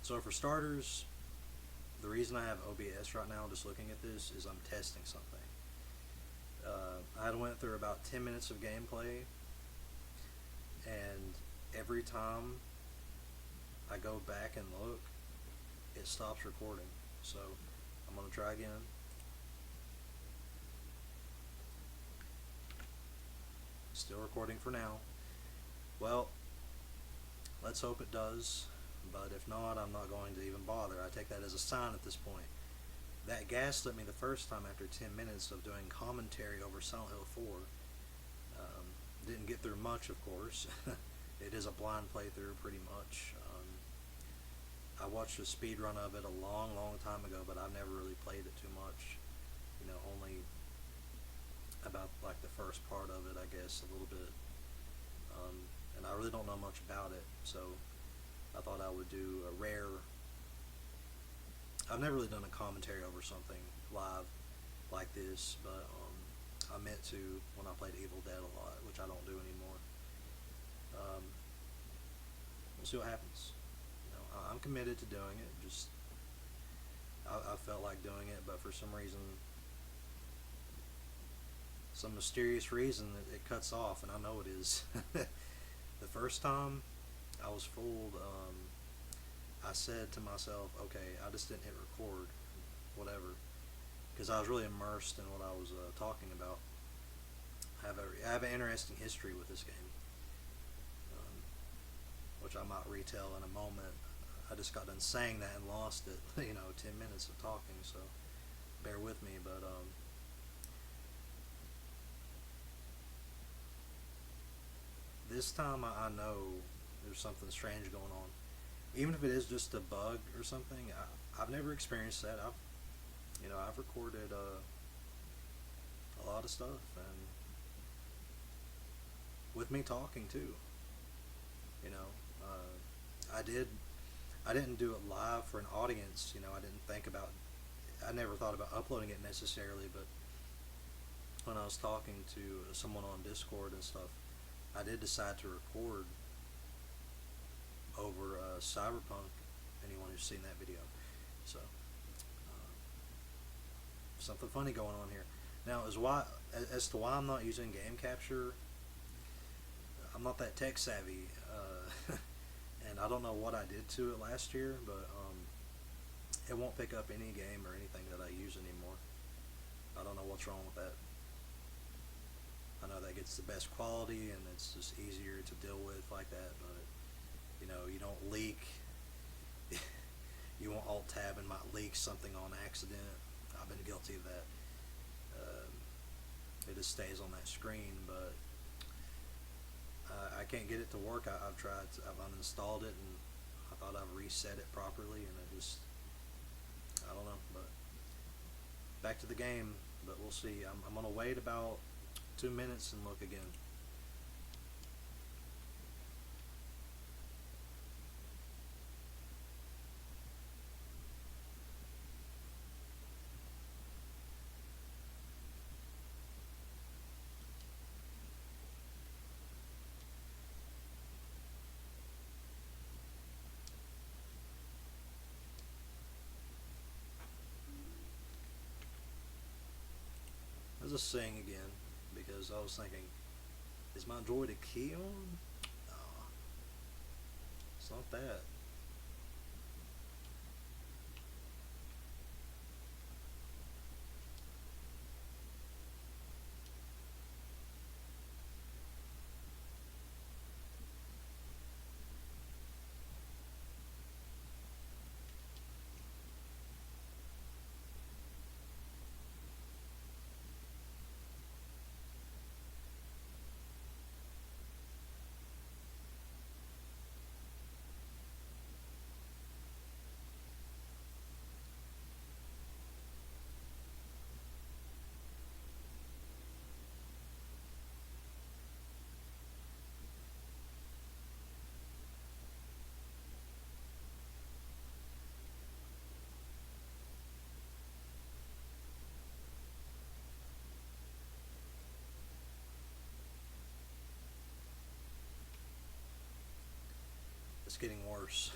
So for starters, the reason I have OBS right now, just looking at this, is I'm testing something. I had went through about 10 minutes of gameplay, and every time I go back and look, it stops recording. So I'm gonna try again. Still recording for now. Well, let's hope it does, but if not, I'm not going to even bother. I take that as a sign at this point. That gaslit me the first time after 10 minutes of doing commentary over Silent Hill 4. Didn't get through much, of course. It is a blind playthrough, pretty much. I watched a speed run of it a long, long time ago, but I've never really played it too much. Only about like the first part of it, I guess, a little bit. And I really don't know much about it, so I thought I would do a rare. I've never really done a commentary over something live like this, but I meant to when I played Evil Dead a lot, which I don't do anymore. Um, we'll see what happens. I'm committed to doing it. Just I felt like doing it, but for some reason, some mysterious reason, it cuts off, and I know it is. The first time I was fooled. I said to myself, okay, I just didn't hit record, whatever, because I was really immersed in what I was talking about. I have an interesting history with this game, um, which I might retell in a moment. I just got done saying that and lost it, 10 minutes of talking, so bear with me, but this time I know there's something strange going on. Even if it is just a bug or something, I've never experienced that. I've recorded a lot of stuff, and with me talking too. You know, I did. I didn't do it live for an audience. I didn't think about. I never thought about uploading it necessarily, but when I was talking to someone on Discord and stuff, I did decide to record over Cyberpunk. Anyone who's seen that video, so something funny going on here. Now, as to why I'm not using game capture, I'm not that tech savvy, and I don't know what I did to it last year, but it won't pick up any game or anything that I use anymore. I don't know what's wrong with that. I know that gets the best quality and it's just easier to deal with like that, but you don't leak. You won't alt tab and might leak something on accident. I've been guilty of that. It just stays on that screen, but I can't get it to work. I've tried. I've uninstalled it and I thought I've reset it properly, and I don't know. But back to the game. But we'll see. I'm gonna wait about 2 minutes and look again. Let's just sing again because I was thinking, is my droid a key on? Oh, it's not that. It's getting worse.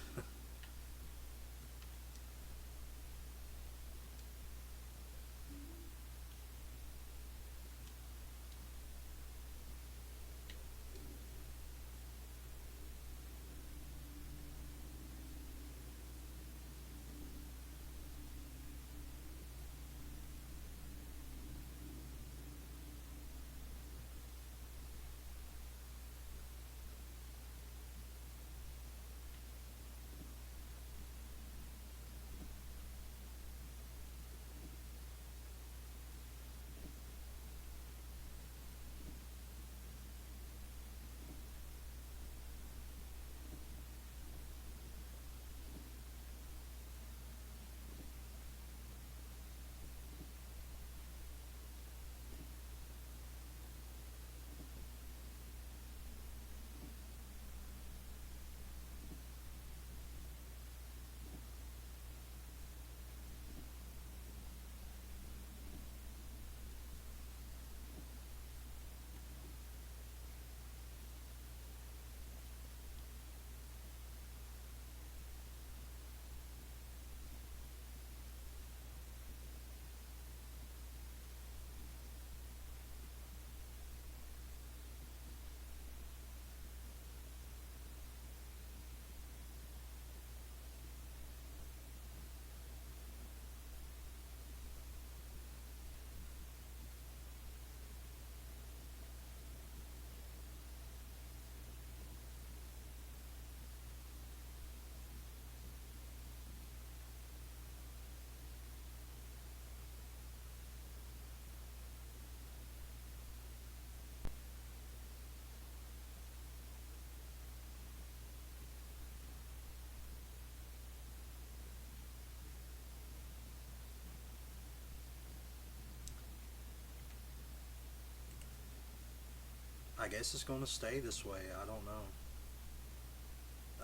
guess it's going to stay this way. I don't know.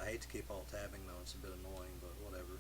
I hate to keep alt tabbing though, it's a bit annoying, but whatever.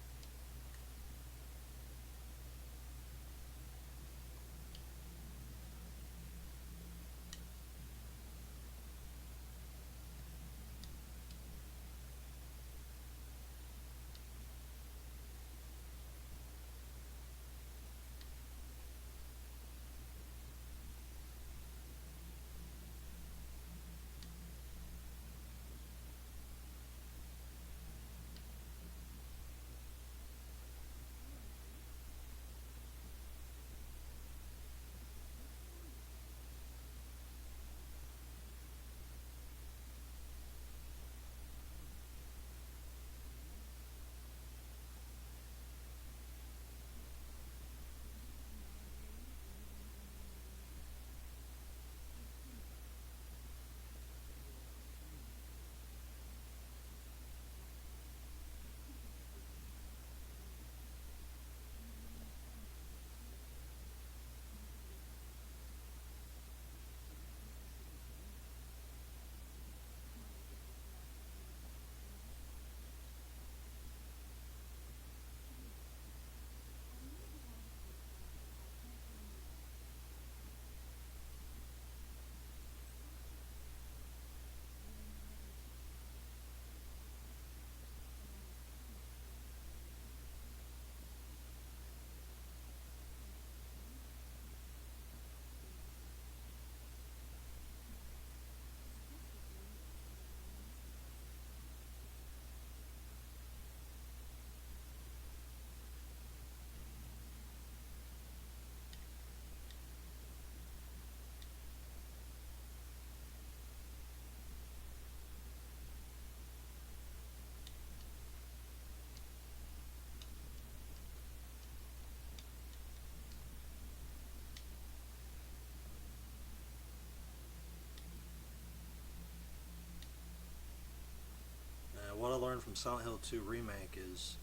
What I learned from Silent Hill 2 Remake is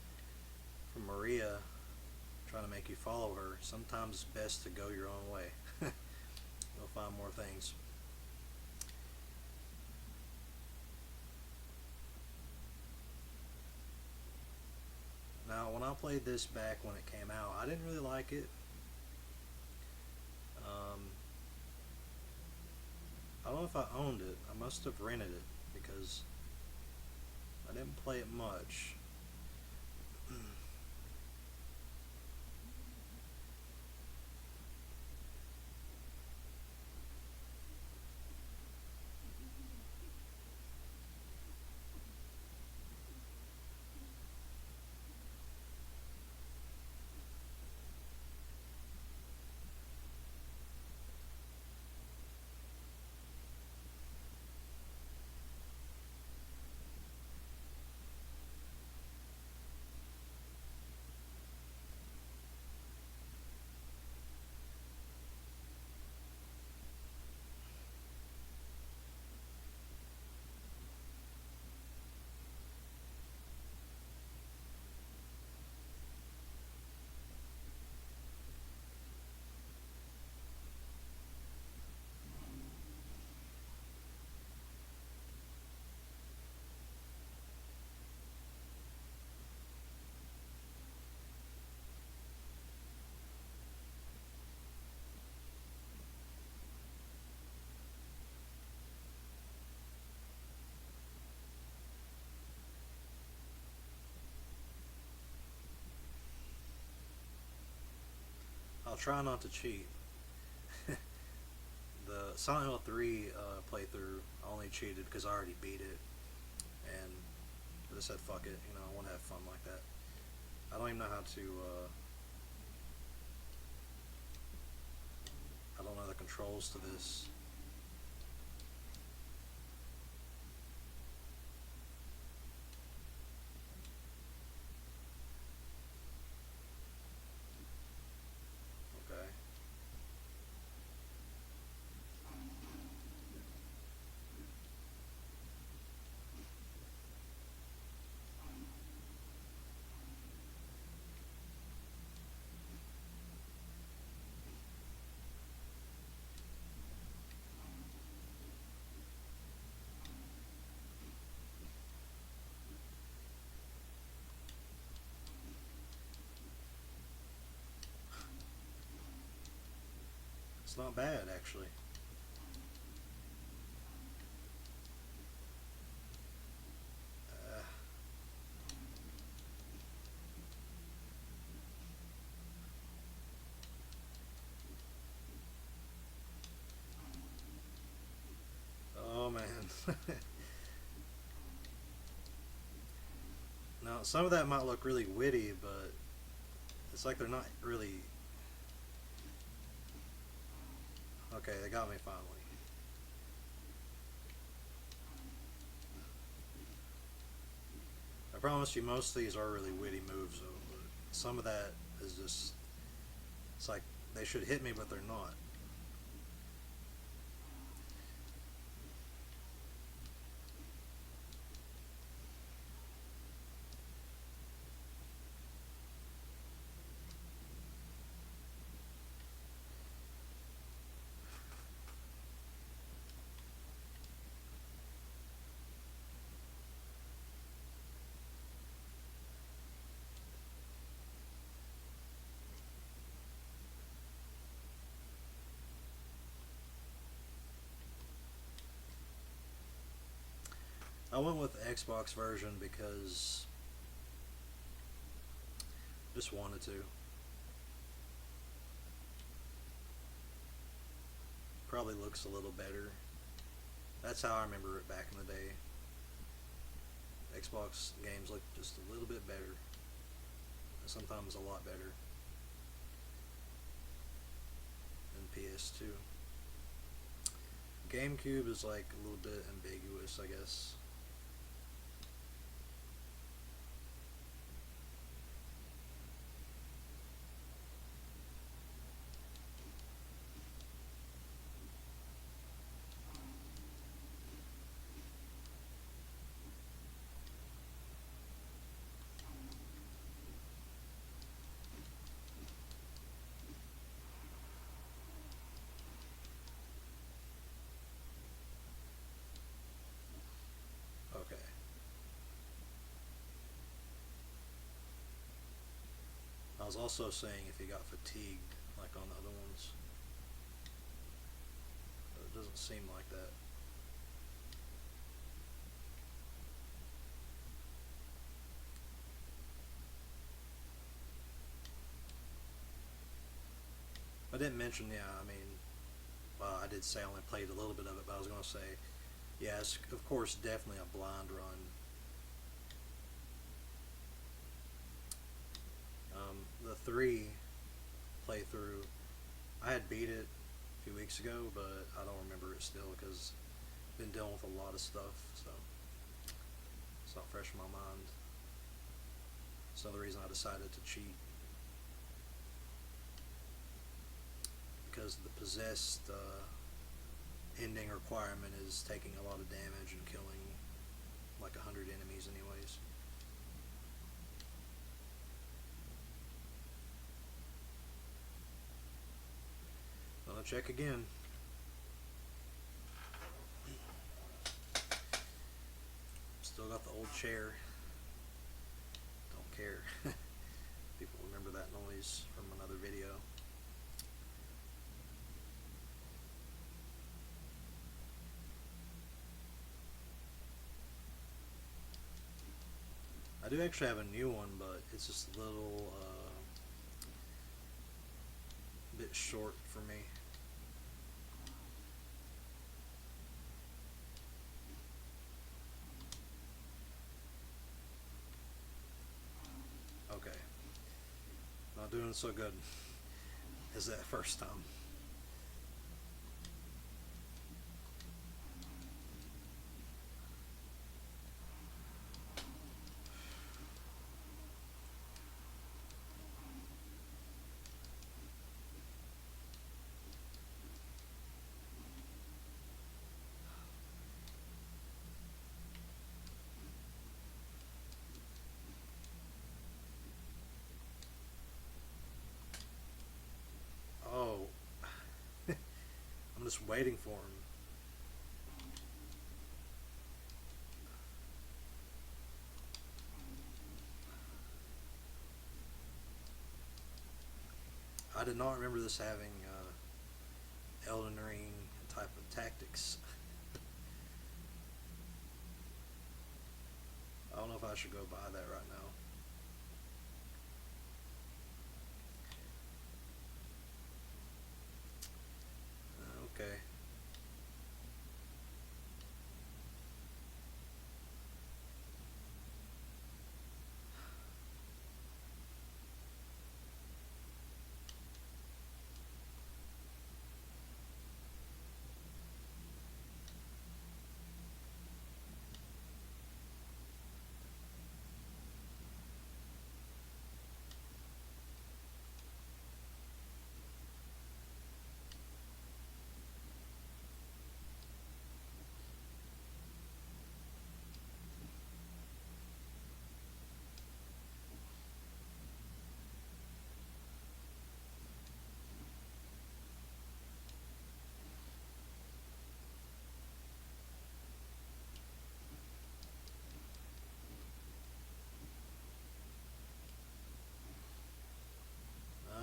from Maria trying to make you follow her, sometimes it's best to go your own way. You'll find more things. Now, when I played this back when it came out, I didn't really like it. I don't know if I owned it. I must have rented it because I didn't play it much. I'll try not to cheat. The Silent Hill 3 playthrough, I only cheated because I already beat it, and I just said fuck it, you know, I want to have fun like that. I don't even know how to, I don't know the controls to this. Okay. It's not bad, actually. Uh, oh man. Now, some of that might look really witty, but it's like they're not really. Okay, they got me finally. I promise you, most of these are really witty moves, though. But some of that is just. It's like they should hit me, but they're not. I went with the Xbox version because I just wanted to. Probably looks a little better. That's how I remember it back in the day. Xbox games look just a little bit better. Sometimes a lot better than PS2. GameCube is like a little bit ambiguous, I guess. Okay. I was also saying if you got fatigued, like on the other ones. But it doesn't seem like that. I didn't mention, yeah, I mean, well, I did say I only played a little bit of it, but I was going to say, yeah, it's of course definitely a blind run. The 3 playthrough, I had beat it a few weeks ago, but I don't remember it still because I've been dealing with a lot of stuff, so it's not fresh in my mind. That's another reason I decided to cheat, because the possessed ending requirement is taking a lot of damage and killing like 100 enemies anyways. I'll check again. Still got the old chair. Don't care. People remember that noise from another video. I do actually have a new one, but it's just a little bit short for me. Okay. Not doing so good as that first time. Oh, I'm just waiting for him. I did not remember this having Elden Ring type of tactics. I don't know if I should go buy that right now. Okay.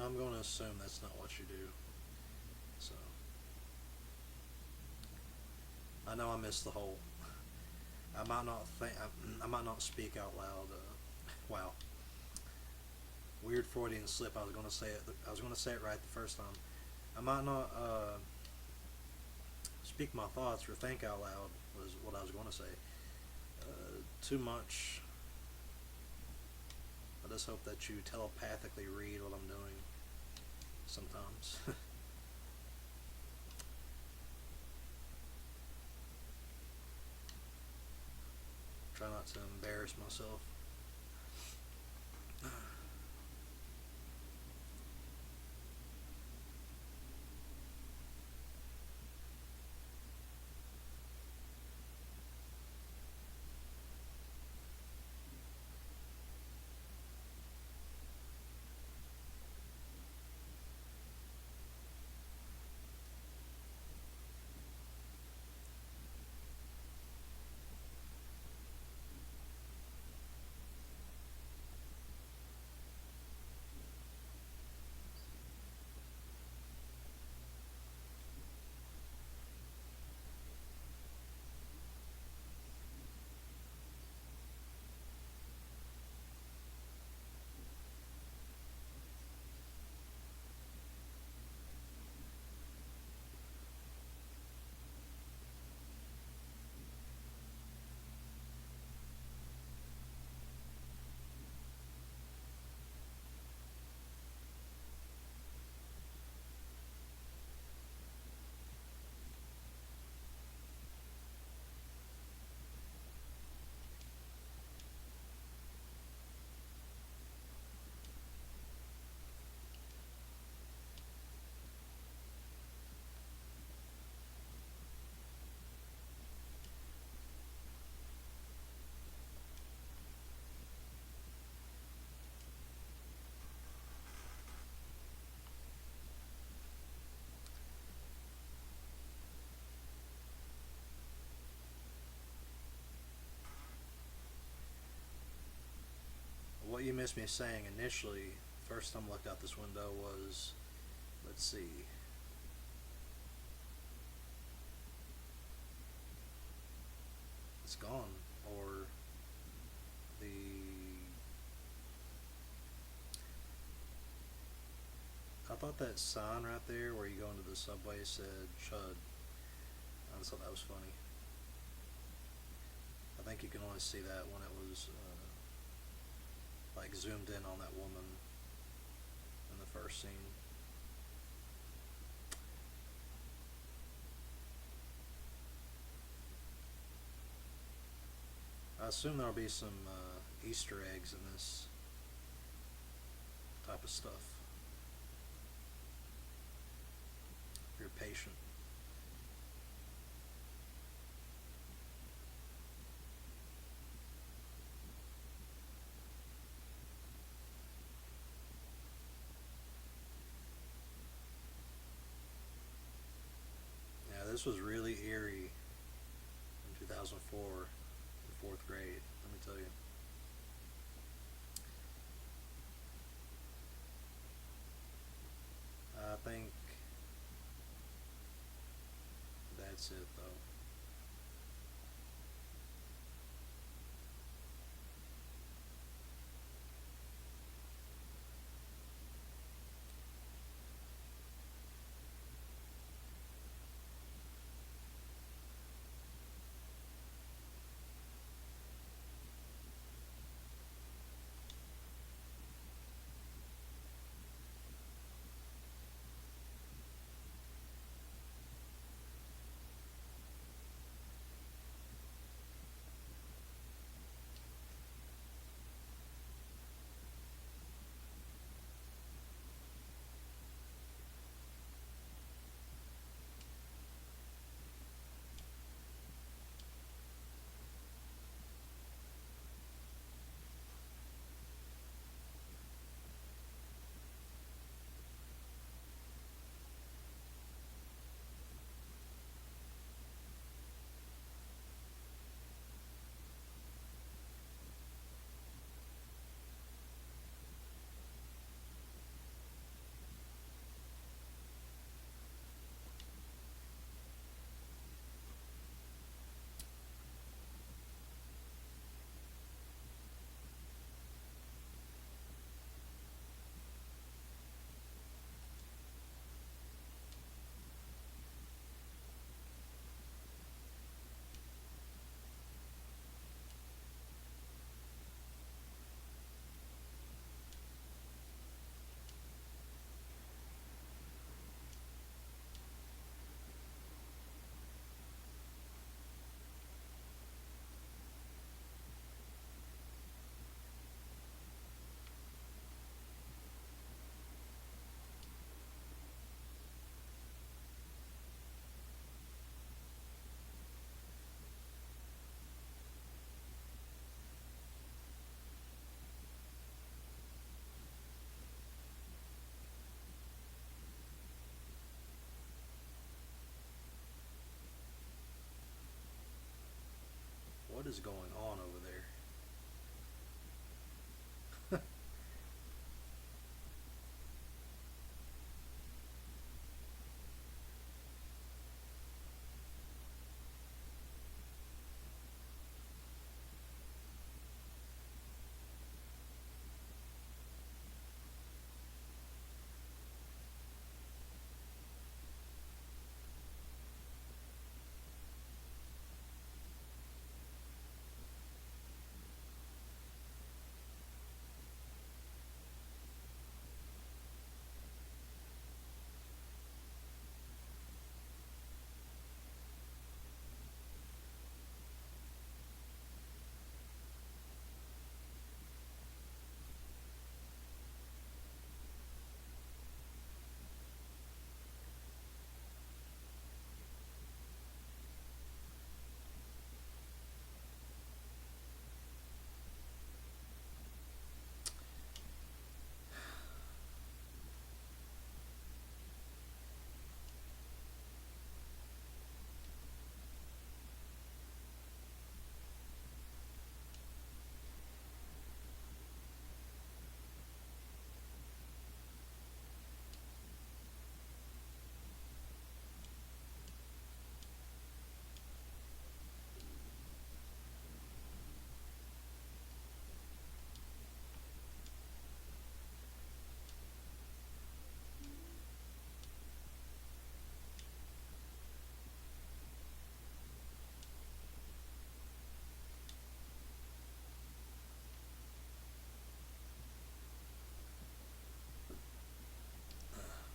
I'm going to assume that's not what you do. So I know I missed the whole. I might not think. I might not speak out loud. Wow. Weird Freudian slip. I was going to say it. I was going to say it right the first time. I might not speak my thoughts or think out loud. Was what I was going to say. Too much. I just hope that you telepathically read what I'm doing. Sometimes. Try not to embarrass myself. What you missed me saying initially, first time I looked out this window was, let's see, it's gone. Or the, I thought that sign right there where you go into the subway said Chud. I just thought that was funny. I think you can only see that when it was like zoomed in on that woman in the first scene. I assume there'll be some Easter eggs in this type of stuff. If you're patient. Yeah, this was really eerie in 2004, in fourth grade, let me tell you. I think that's it though. What is going on over there?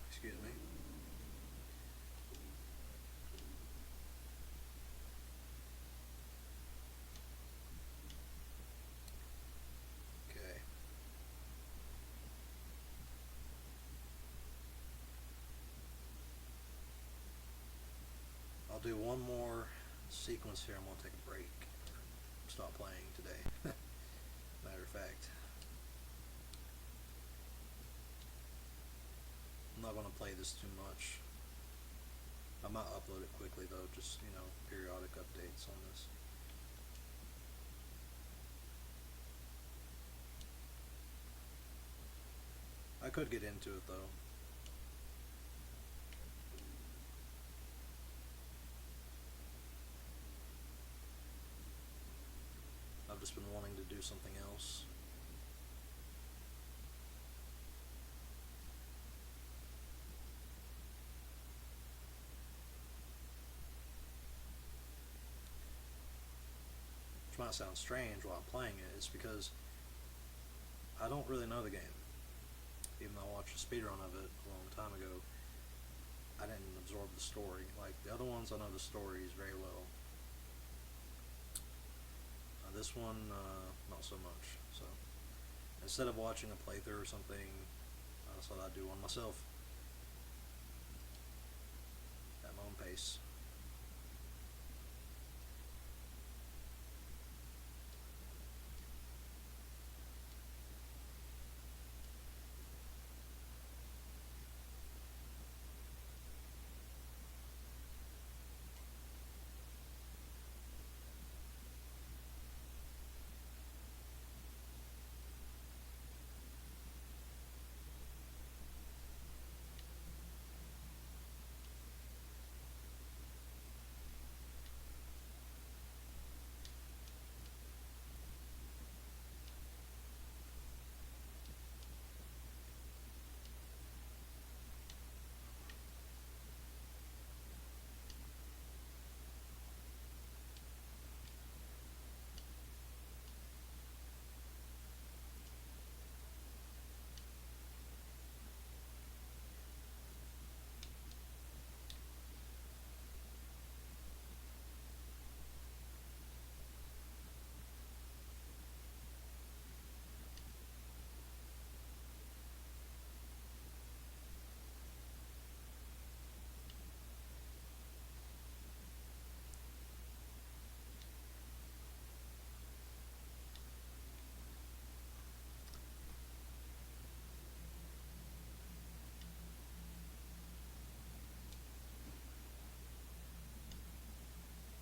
Excuse me. Okay. I'll do one more sequence here. I'm going to take a break. Stop playing today. Matter of fact, I'm not going to play this too much. I might upload it quickly though, just, periodic updates on this. I could get into it though. just been wanting to do something else. Which might sound strange while I'm playing it. It's because I don't really know the game. Even though I watched a speedrun of it a long time ago, I didn't absorb the story. Like the other ones, I know the stories very well. This one, not so much. So instead of watching a playthrough or something, I just thought I'd do one myself at my own pace.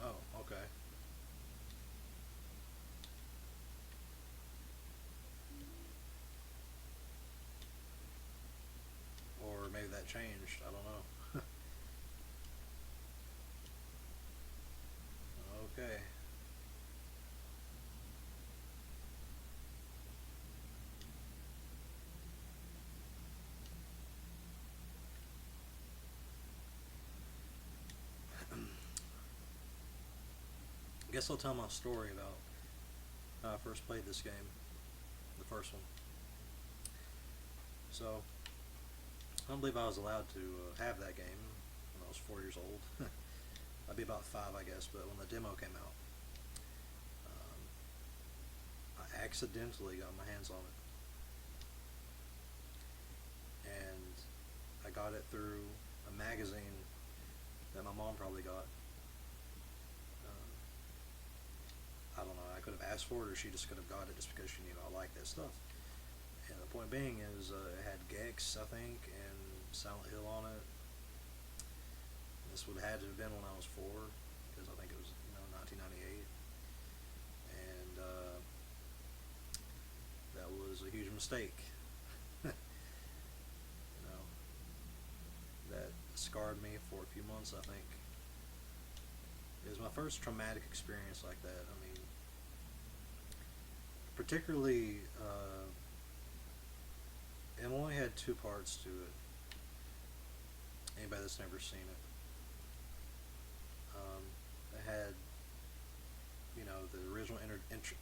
Oh, okay. Or maybe that changed. I don't know. Okay. I guess I'll tell my story about how I first played this game, the first one. So, I don't believe I was allowed to have that game when I was 4 years old. I'd be about 5, I guess, but when the demo came out, um, I accidentally got my hands on it. And I got it through a magazine that my mom probably got. I don't know, I could have asked for it, or she just could have got it just because she knew I liked that stuff. And the point being is, it had Gex, I think, and Silent Hill on it. This would have had to have been when I was 4, because I think it was 1998, and that was a huge mistake. That scarred me for a few months. I think it was my first traumatic experience like that. I mean, particularly, it only had 2 parts to it. Anybody that's never seen it. It had, the original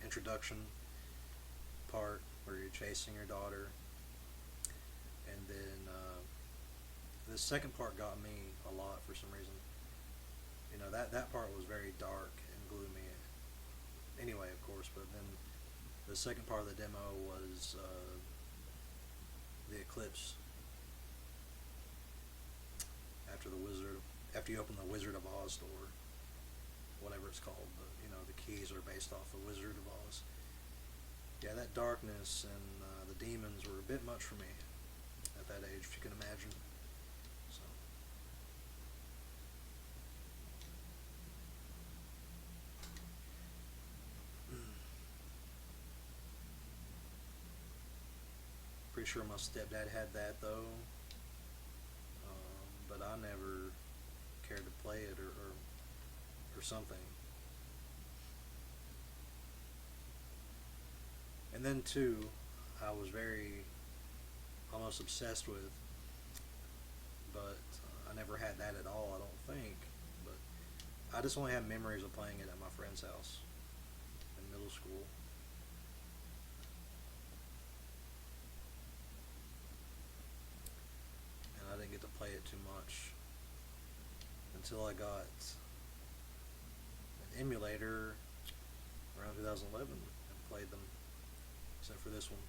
introduction part where you're chasing your daughter, and then the second part got me a lot for some reason. That part was very dark and gloomy. Anyway, of course, but then the second part of the demo was the eclipse after you open the Wizard of Oz door, whatever it's called. But the keys are based off the Wizard of Oz. Yeah, that darkness and the demons were a bit much for me at that age, if you can imagine. So, pretty sure my stepdad had that though, but I never cared to play it or something. And then two, I was very almost obsessed with, but I never had that at all. I don't think. But I just only have memories of playing it at my friend's house in middle school. And I didn't get to play it too much until I got an emulator around 2011 and played them, except for this one.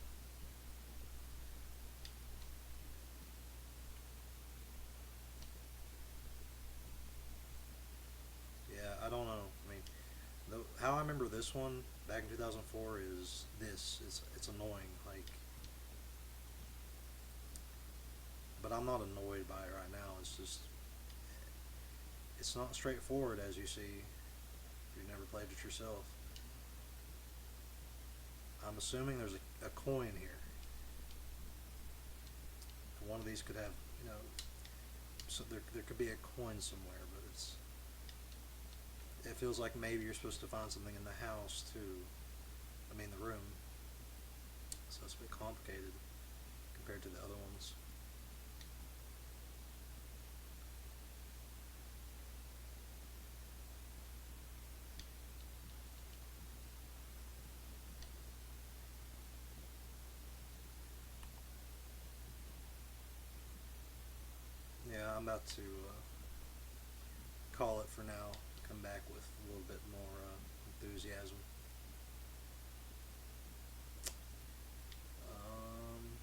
Yeah, I don't know. I mean, how I remember this one back in 2004 is this. It's annoying. Like, but I'm not annoyed by it right now. It's just it's not straightforward as you see if you've never played it yourself. I'm assuming there's a coin here. One of these could have, you know, so there could be a coin somewhere, but it feels like maybe you're supposed to find something in the house too. I mean the room. So it's a bit complicated compared to the other ones. Yeah, I'm about to call it for now. Come back with a little bit more enthusiasm. Um,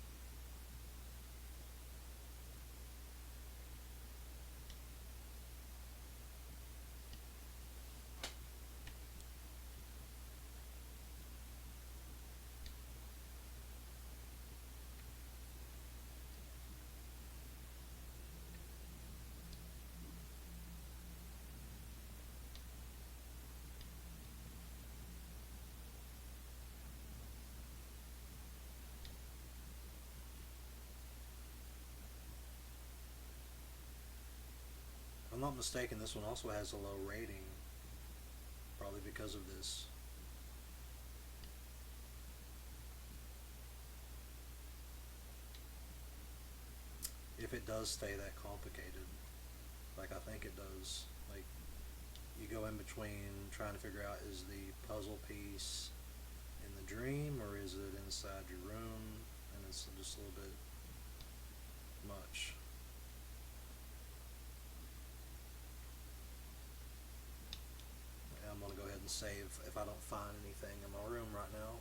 if I'm not mistaken, this one also has a low rating, probably because of this. If it does stay that complicated, like I think it does, like you go in between trying to figure out is the puzzle piece in the dream or is it inside your room, and it's just a little bit much. I'm gonna go ahead and save if I don't find anything in my room right now.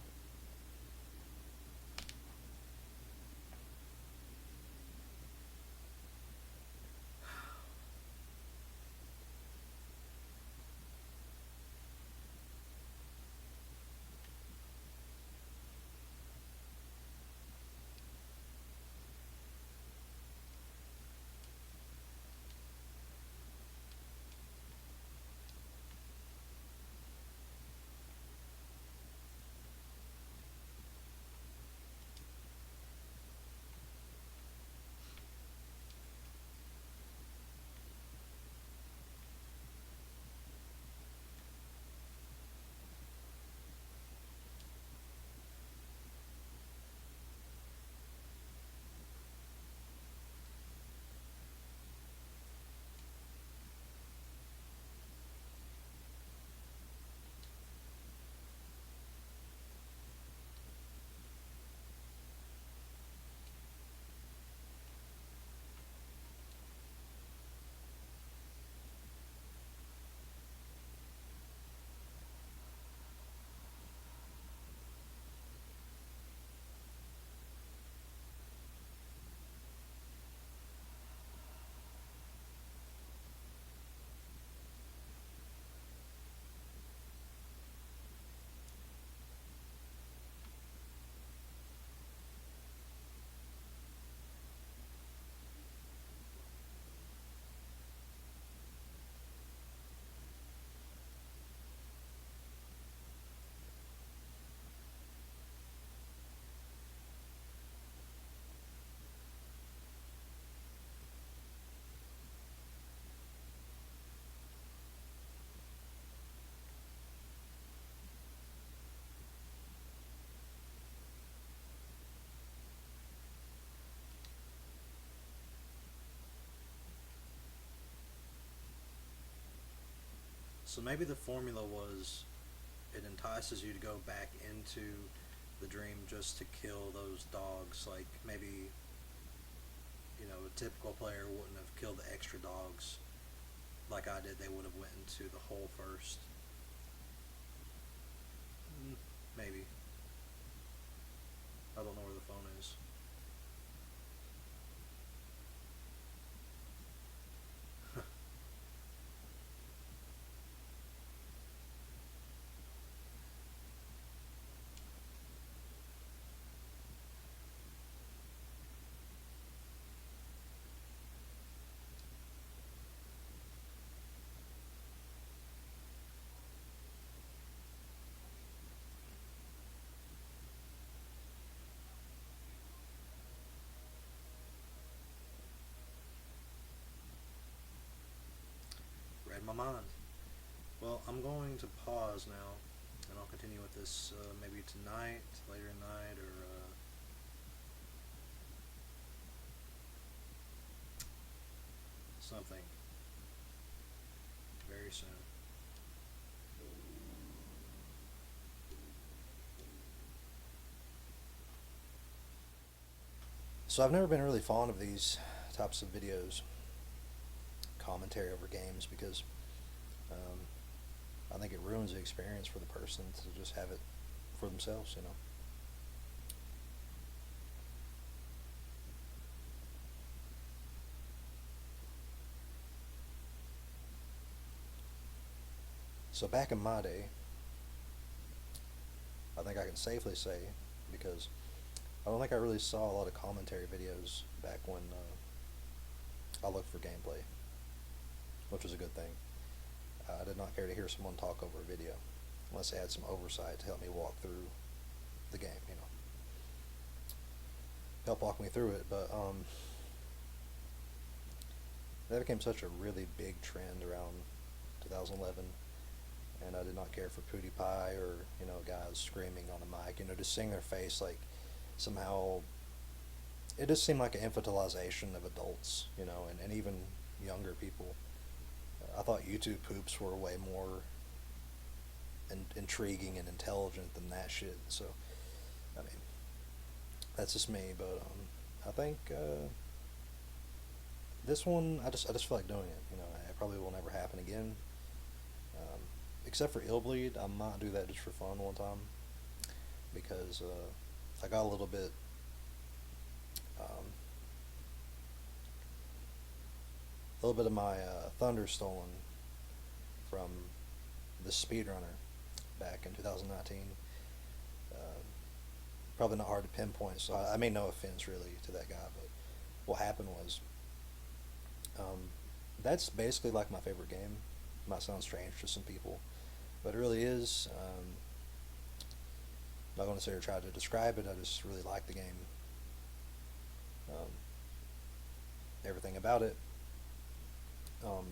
So maybe the formula was it entices you to go back into the dream just to kill those dogs. Like maybe, a typical player wouldn't have killed the extra dogs like I did. They would have went into the hole first. Maybe. I don't know where the phone is. Read my mind. Well, I'm going to pause now, and I'll continue with this maybe tonight, later tonight, or something very soon. So I've never been really fond of these types of videos, commentary over games, because um, I think it ruins the experience for the person to just have it for themselves. So back in my day, I think I can safely say, because I don't think I really saw a lot of commentary videos back when I looked for gameplay, which was a good thing. I did not care to hear someone talk over a video unless they had some oversight to help me walk through the game. Help walk me through it. But that became such a really big trend around 2011, and I did not care for PewDiePie or guys screaming on the mic. Just seeing their face, like somehow it just seemed like an infantilization of adults, and even younger people. I thought YouTube poops were way more intriguing and intelligent than that shit. So, I mean, that's just me. But I think this one, I just feel like doing it. It probably will never happen again. Except for Illbleed, I might do that just for fun one time, because I got um, a little bit of my thunder stolen from the speedrunner back in 2019. Uh, Probably not hard to pinpoint, so I mean no offense really to that guy, but what happened was, um, that's basically like my favorite game. Might sound strange to some people, but it really is. I'm not going to sit here and try to describe it. I just really like the game. Um, Everything about it. Um,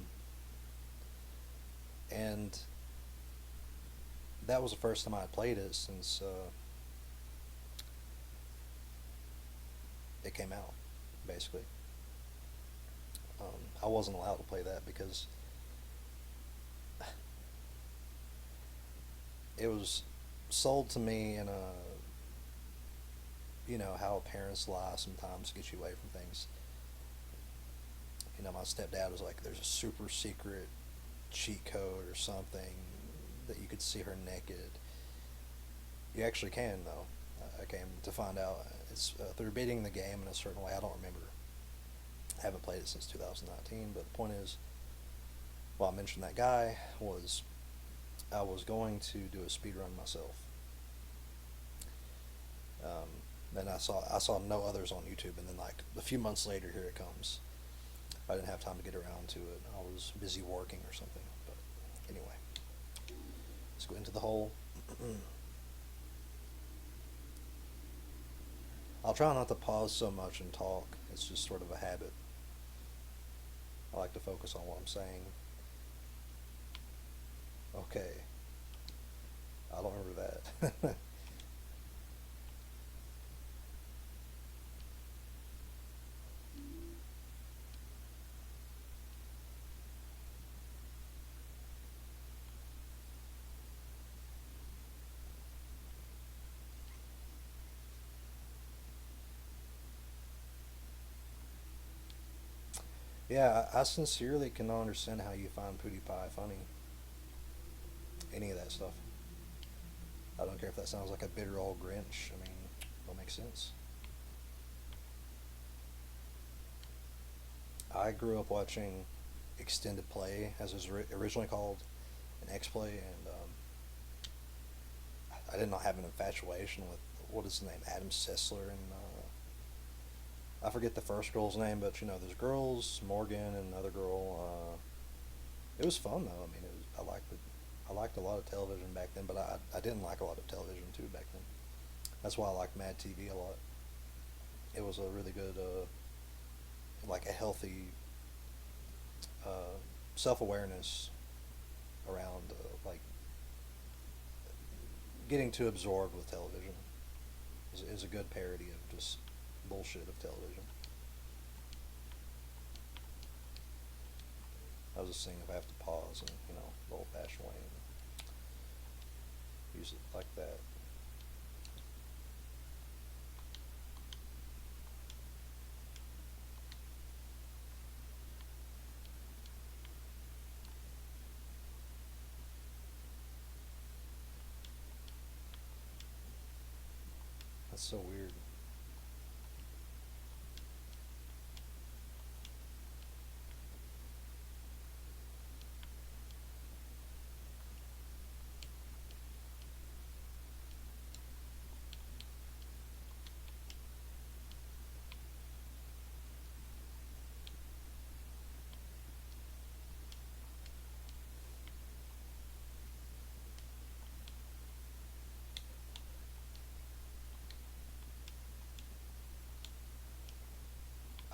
and that was the first time I had played it since it came out, basically. I wasn't allowed to play that because it was sold to me in a, how parents lie sometimes to get you away from things. My stepdad was like, there's a super secret cheat code or something that you could see her naked. You actually can, though. I came to find out it's through beating the game in a certain way. I don't remember. I haven't played it since 2019, but the point is, well, I mentioned that guy was, I was going to do a speed run myself. And I saw no others on YouTube, and then like a few months later, here it comes. I didn't have time to get around to it. I was busy working or something. But anyway, let's go into the hole. I'll try not to pause so much and talk. It's just sort of a habit. I like to focus on what I'm saying. Okay. I don't remember that. Yeah, I sincerely cannot understand how you find PewDiePie funny. Any of that stuff. I don't care if that sounds like a bitter old Grinch. I mean, don't make sense. I grew up watching Extended Play, as it was originally called, an X Play, and I did not have an infatuation with what is his name, Adam Sessler, and I forget the first girl's name, but you know, there's girls, Morgan and another girl. It was fun though. I mean, it was, I liked it. I liked a lot of television back then, but I didn't like a lot of television too back then. That's why I liked Mad TV a lot. It was a really good, like a healthy uh, self awareness around like getting too absorbed with television. Is a good parody of just bullshit of television. I was just saying if I have to pause and the old fashioned way and use it like that. That's so weird.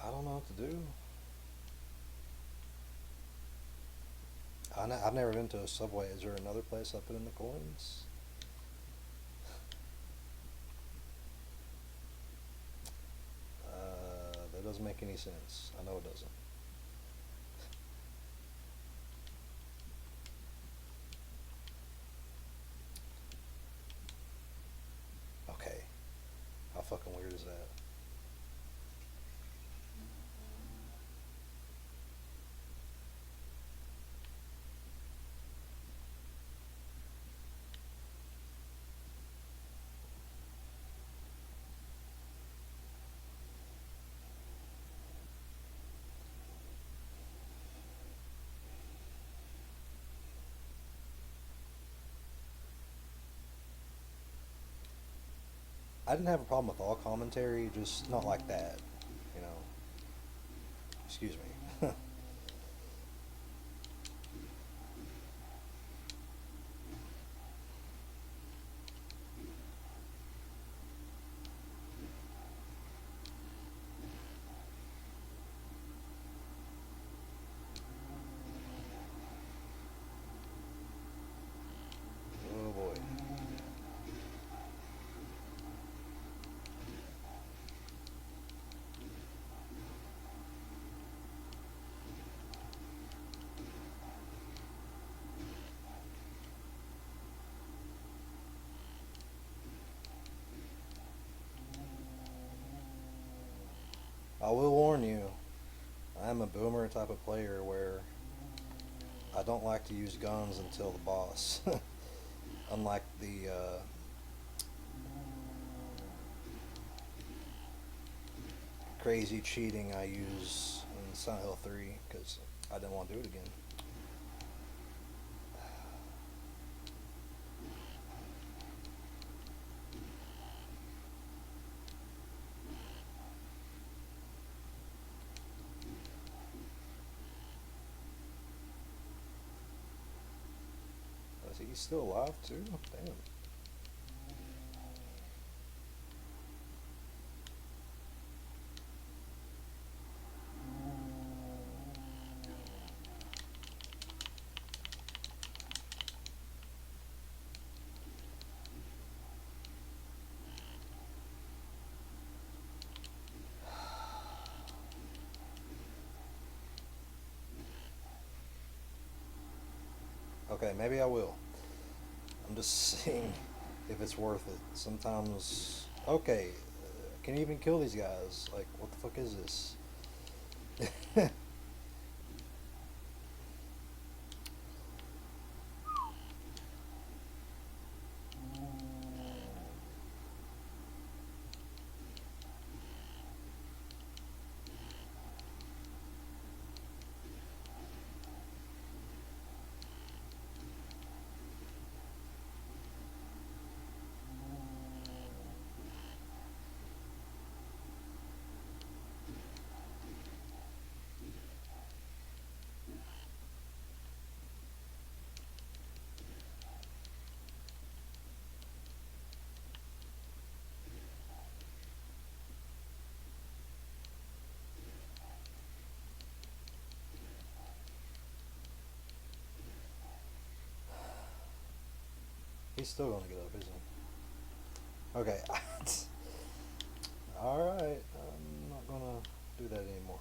I don't know what to do. I've never been to a Subway. Is there another place I put in the coins? That doesn't make any sense. I know it doesn't. Okay. How fucking weird is that? I didn't have a problem with all commentary, just not like that. You know. Excuse me. Oh boy. I will warn you. I'm a boomer type of player where I don't like to use guns until the boss. Unlike the crazy cheating I use in Silent Hill 3 because I didn't want to do it again. Is he still alive too? Damn. Okay, maybe I will. I'm just seeing if it's worth it. Sometimes, okay, can you even kill these guys? Like, what the fuck is this? He's still gonna get up, isn't he? Okay. Alright, I'm not gonna do that anymore.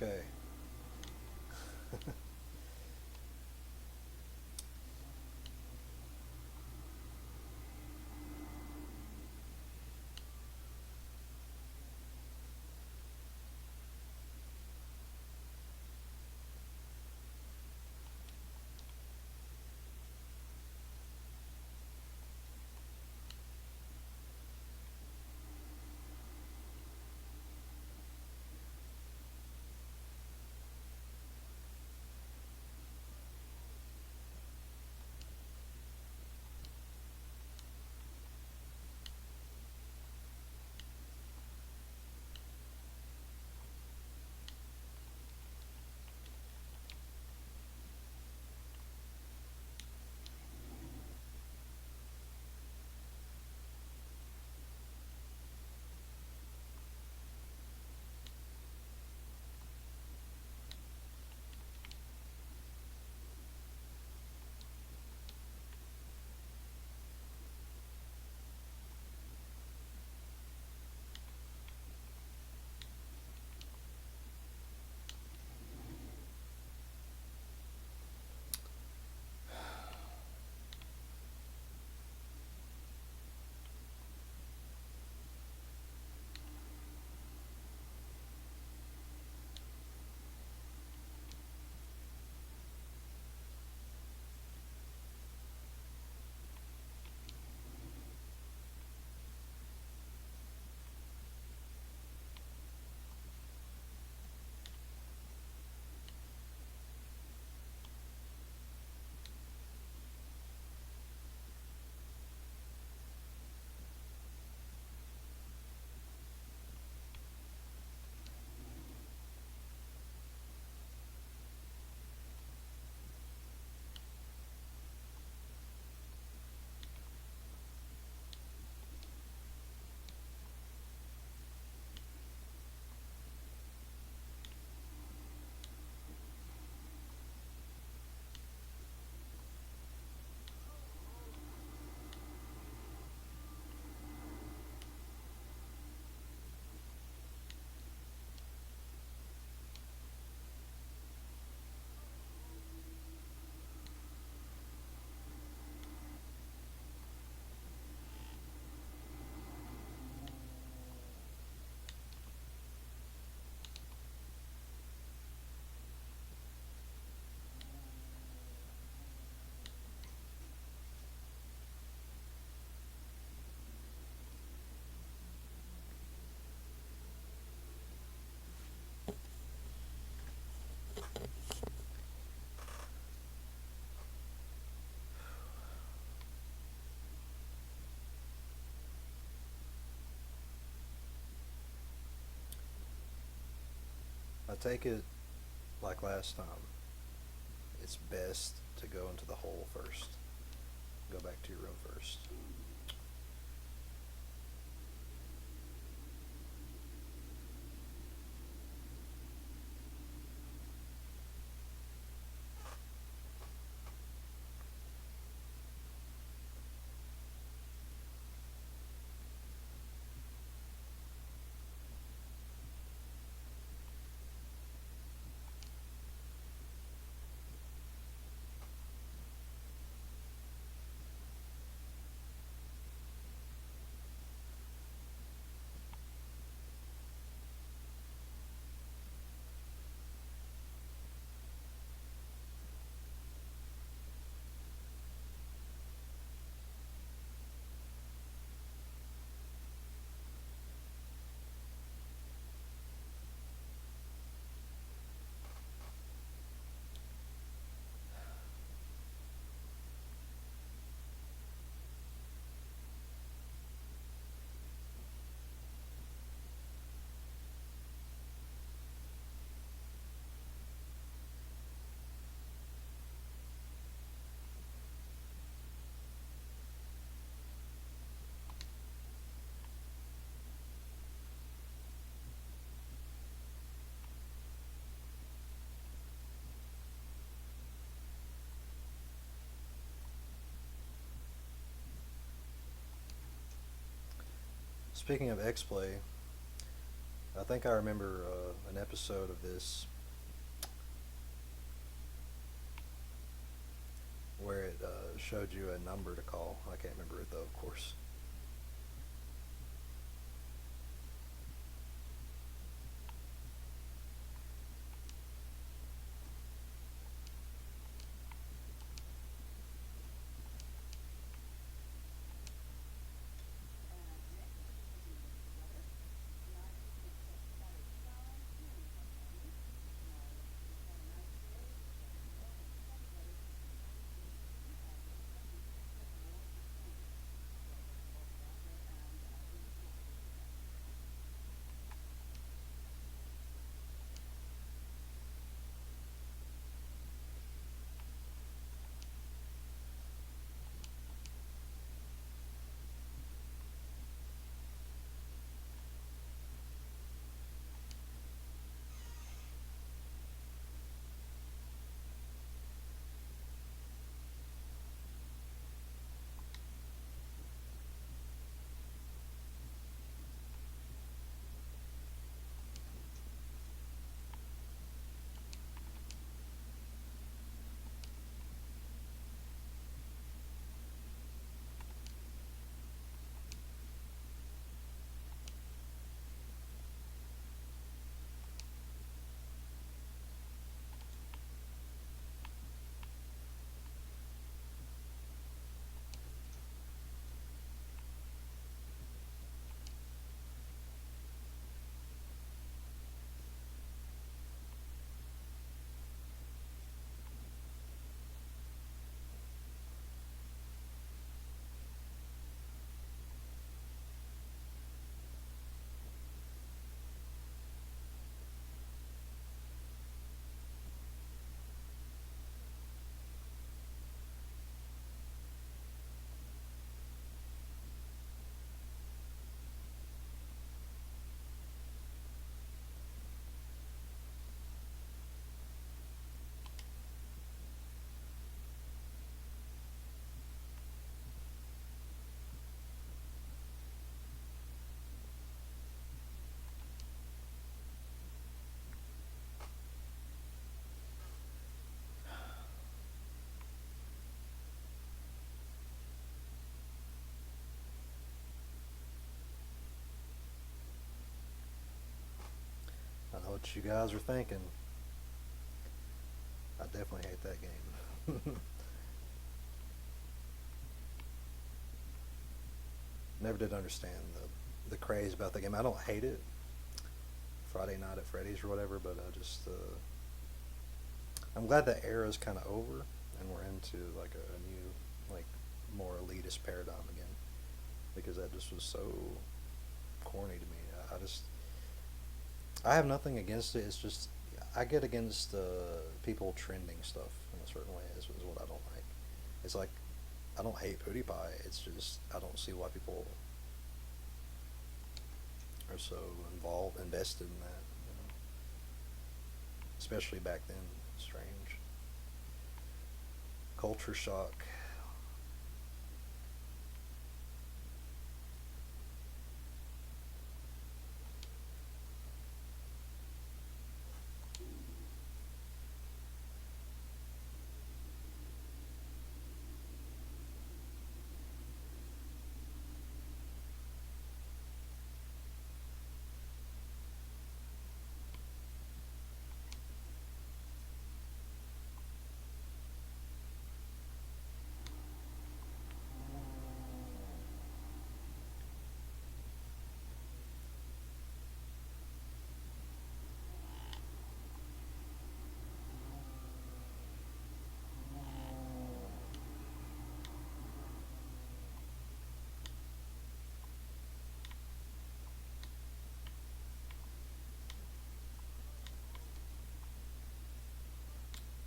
Okay. take it like last time. It's best to go into the hole first. Go back to your room first. Speaking of X-Play, I think I remember an episode of this where it showed you a number to call. I can't remember it though, of course. I know what you guys are thinking. I definitely hate that game. Never did understand the craze about the game. I don't hate it. Friday Night at Freddy's or whatever, but I just I'm glad the era's kind of over and we're into like a new, like, more elitist paradigm again, because that just was so corny to me. I have nothing against it. It's just I get against people trending stuff in a certain way is what I don't like. It's like I don't hate PewDiePie. It's just I don't see why people are so invested in that. You know? Especially back then. Strange. Culture shock.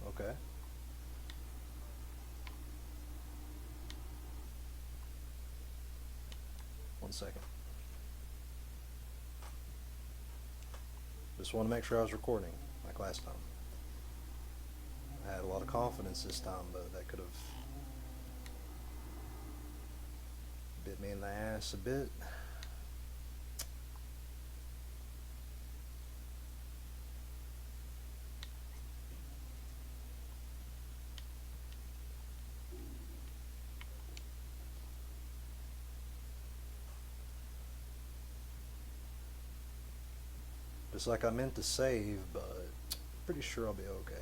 Okay. One second. Just want to make sure I was recording like last time. I had a lot of confidence this time, but that could have bit me in the ass a bit. Just like I meant to save, but pretty sure I'll be okay.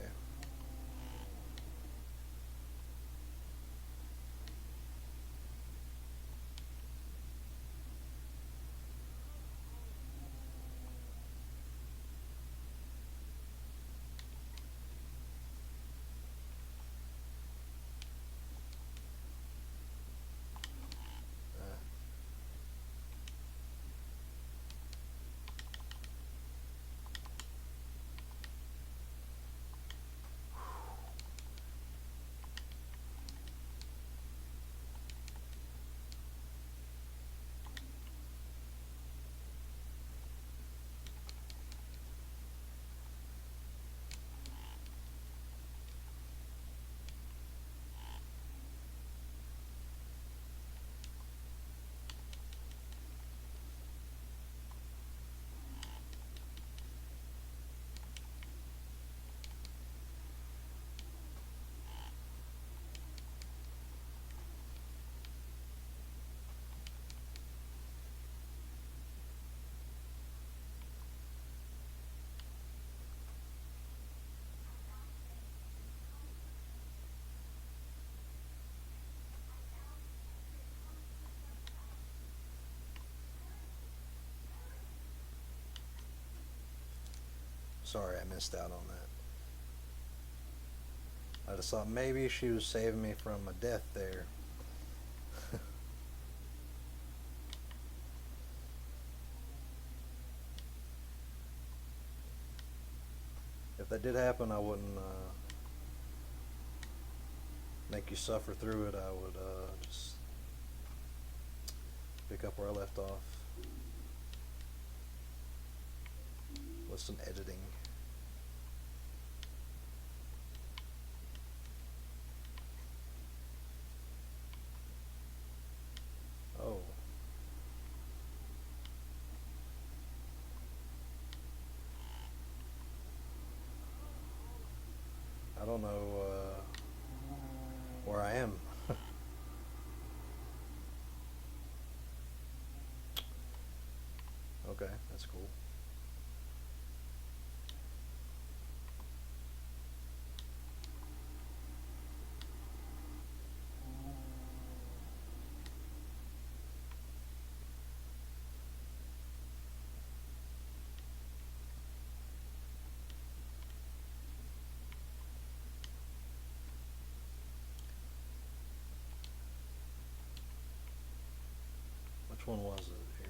Sorry I missed out on that. I just thought maybe she was saving me from a death there. If that did happen, I wouldn't make you suffer through it. I would just pick up where I left off with some editing. Oh. I don't know where I am. Okay, that's cool. Which one was it here?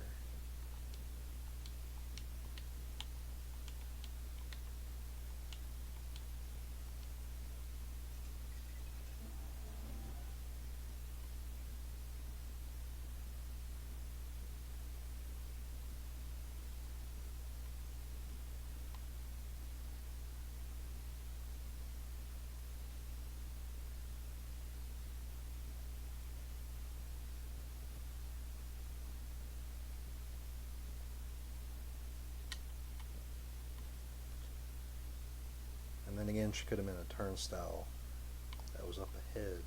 again, she could have been a turnstile that was up ahead.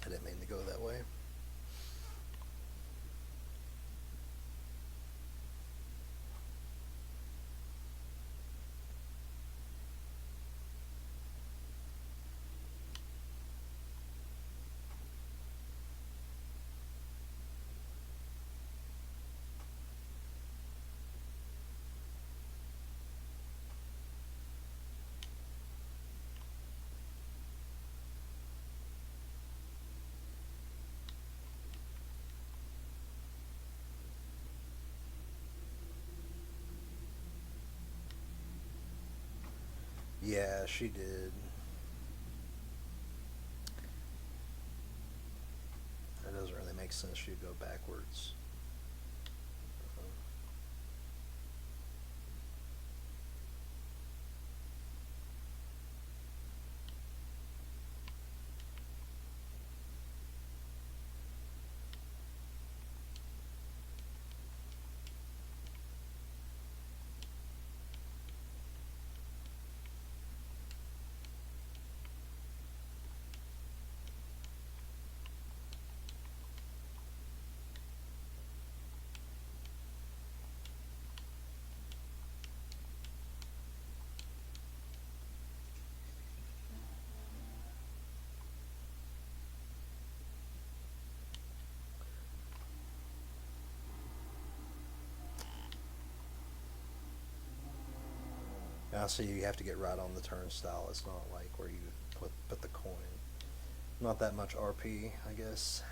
I didn't mean to go that way. Yeah, she did. That doesn't really make sense. She'd go backwards. Now, see, you have to get right on the turnstile. It's not like where you put the coin. Not that much RP, I guess.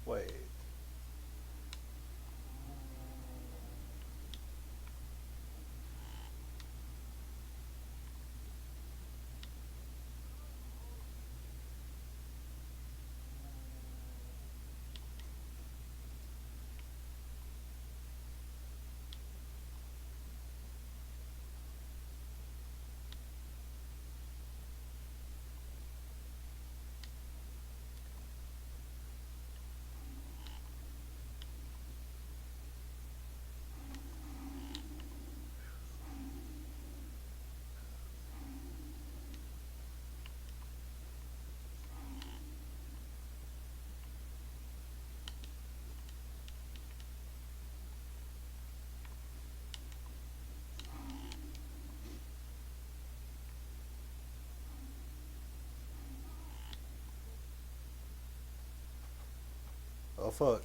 Wait. Oh, fuck.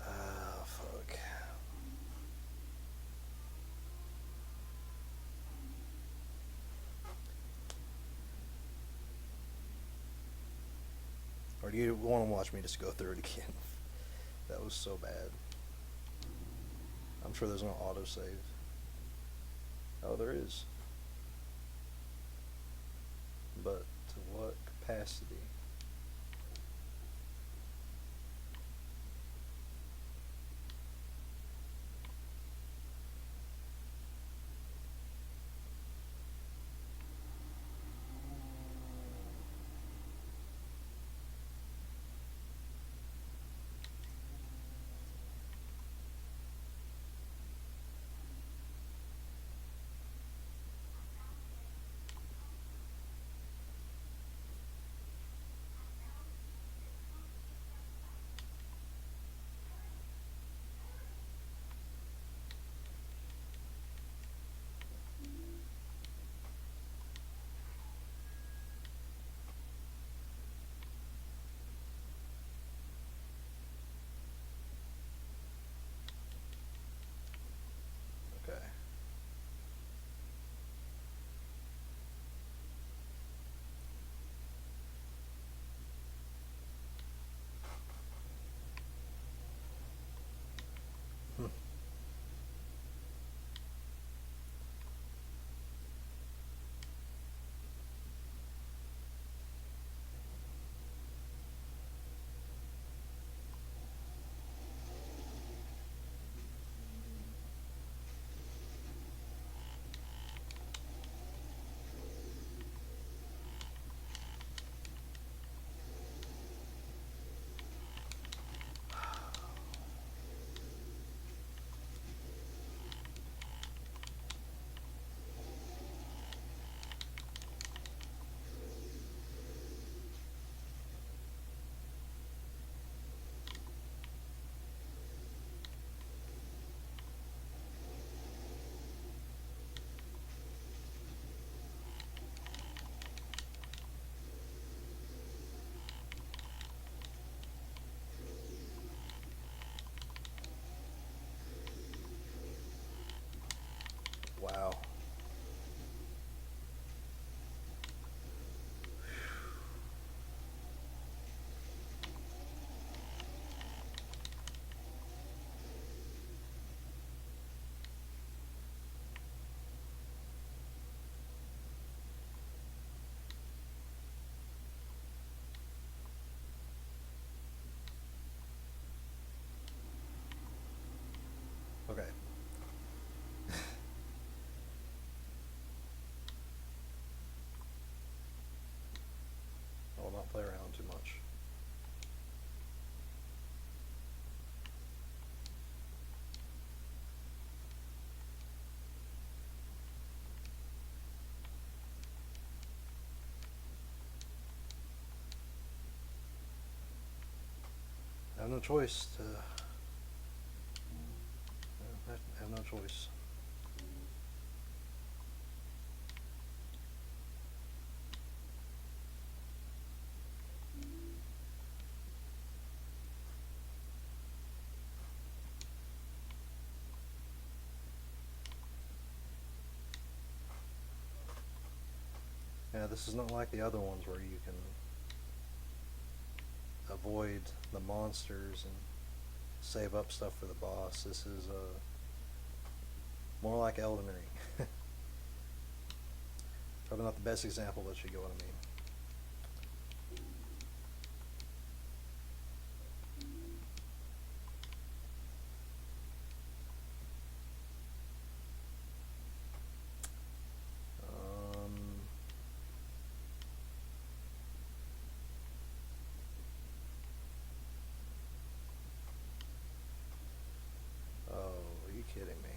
Oh, fuck. Or do you want to watch me just go through it again? That was so bad. I'm sure there's no autosave. Oh, there is. But to what capacity? have no choice to. I have no choice. Yeah, this is not like the other ones where you can avoid the monsters and save up stuff for the boss. This is more like Elden Ring. Probably not the best example, but you get what I mean. Oh, are you kidding me?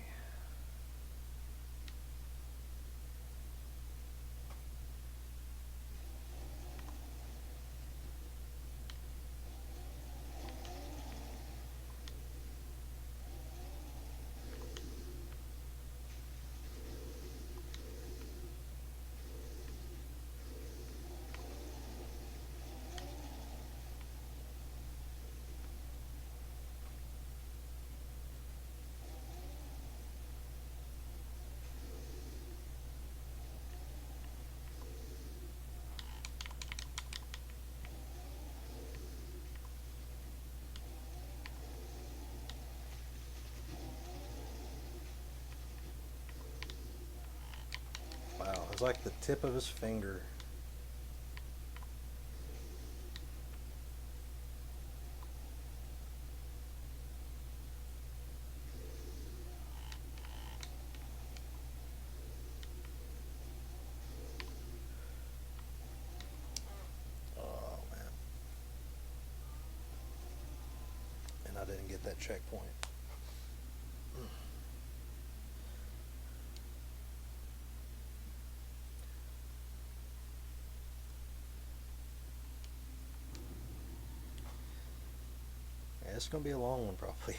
Wow, it's like the tip of his finger. Oh man. And I didn't get that checkpoint. Yeah, it's gonna be a long one probably.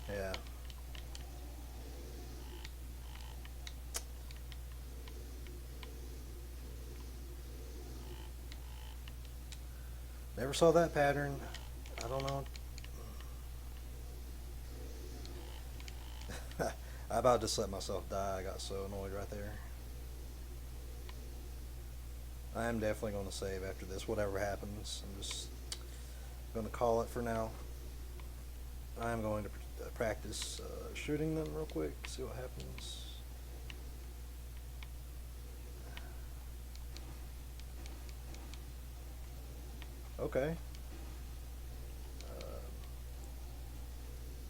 Yeah. Never saw that pattern. I don't know. I about just let myself die. I got so annoyed right there. I am definitely going to save after this, whatever happens. I'm just going to call it for now. I'm going to practice shooting them real quick, see what happens. Okay.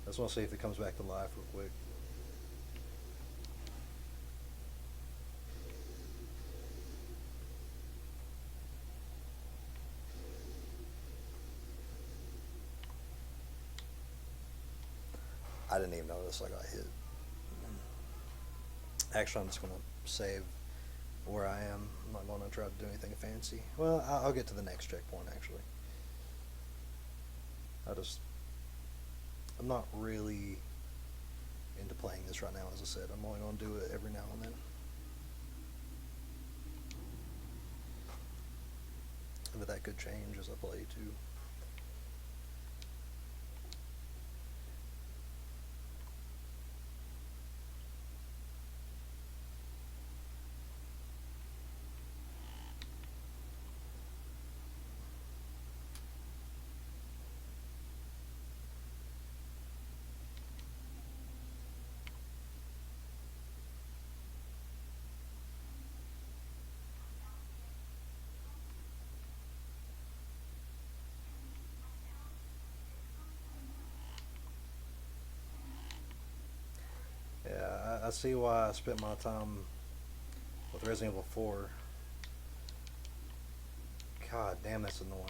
I just want to see if it comes back to life real quick. I didn't even notice I got hit. Actually, I'm just going to save where I am. I'm not going to try to do anything fancy. Well, I'll get to the next checkpoint, actually. I'm not really into playing this right now, as I said. I'm only going to do it every now and then. But that could change as I play, too. Yeah, I see why I spent my time with Resident Evil 4. God damn, that's annoying.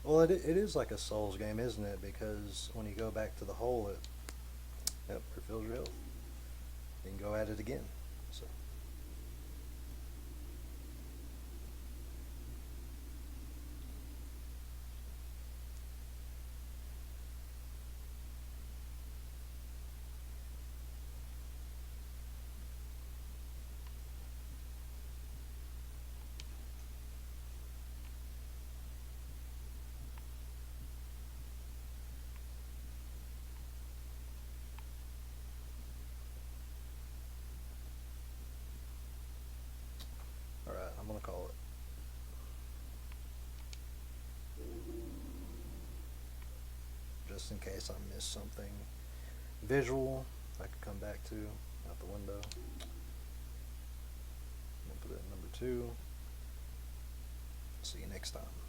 Well, it is like a Souls game, isn't it? Because when you go back to the hole, it refills your health. You can go at it again. So. Alright, I'm gonna call it. Just in case I miss something visual, I could come back to out the window. I'm gonna put it in number 2. See you next time.